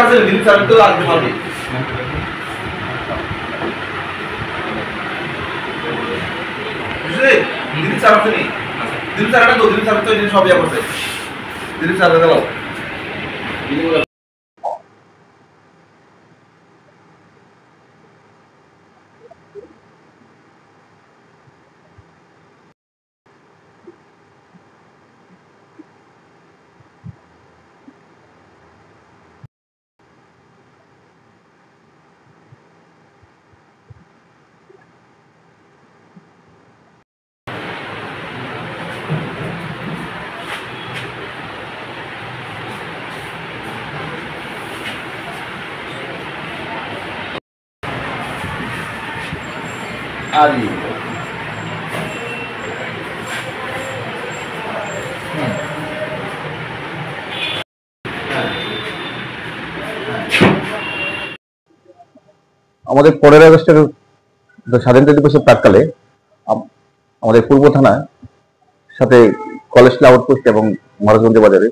Dilip sir তো আজকে মারবে দিলীপ স্যার আছে নি দিলীপ স্যার তো দিলীপ স্যার তো সব ইয়া করছে দিলীপ স্যার দাও আরে আমাদের 15 আগস্টের স্বাধীনতা দিবসের প্রাক্কালে আমাদের পূর্ব থানার সাথে কলেজলা আউটপোস্ট এবং মহারাজগঞ্জ বাজারে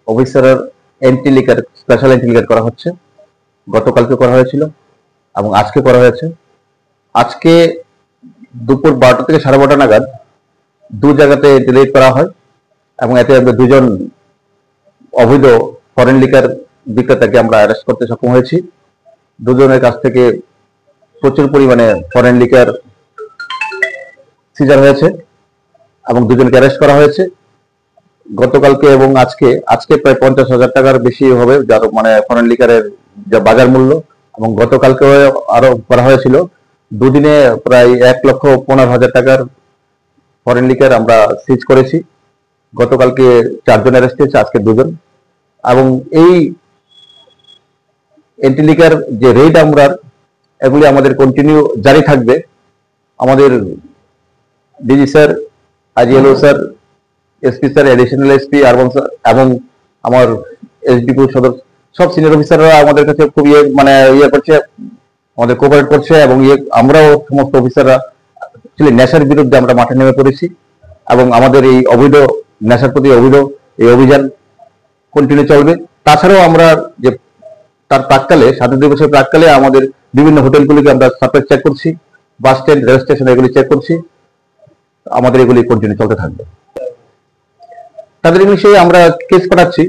অফিসারের entry liquor special entry liquor করা হচ্ছে। গতকালকে করা হয়েছিল এবং আজকে করা হয়েছে। আজকে দুপুর 12টা থেকে 12:30 নাগাদ দু জায়গাতে ডিলিট করা হয় এবং এতে দুজন অবৈধ ফরেন লিকার বিক্রেতাকে আমরা অ্যারেস্ট করতে সক্ষম হয়েছি। দুজনের কাছ থেকে প্রচুর পরিমাণে ফরেন লিকার সিজার হয়েছে এবং দুজনকে অ্যারেস্ট করা হয়েছে। গতকালকে এবং আজকে প্রায় 50,000 টাকার বেশি হবে যার মানে ফরেন লিকারের যা বাজার মূল্য, এবং গতকালকে আরো করা হয়েছিল। দুদিনে প্রায় 1,15,000 টাকার ফরেন লিকার আমরা সিজ করেছি। গতকালকে 4 জন অ্যারেস্ট হয়েছে, আজকে 2 জন। এবং এই এন্ট্রি লিকার যে রেড আমরা এগুলি আমাদের কন্টিনিউ জারি থাকবে। আমাদের DG sir, IGLO sir, SP sir, additional SP urban sir এবং আমার এসডিপিও সদর সব সিনিয়র অফিসাররা আমাদের কাছে খুব করছে, আমাদের কোঅপারেট করছে। এবং আমরাও সমস্ত অফিসাররা নেশার বিরুদ্ধে আমরা মাঠে নেমে পড়েছি এবং আমাদের এই অবৈধ নেশার প্রতি অবৈধ এই অভিযান কন্টিনিউ চলবে। তাছাড়াও আমরা যে তার প্রাক্কালে স্বাধীনতা দিবসের প্রাক্কালে আমাদের বিভিন্ন হোটেলগুলিকে আমরা সাপ্লাই চেক করছি, বাস স্ট্যান্ড, রেল স্টেশন এগুলি চেক করছি। আমাদের এগুলি কন্টিনিউ চলতে থাকবে। তাদের বিষয়ে আমরা কেস পাঠাচ্ছি।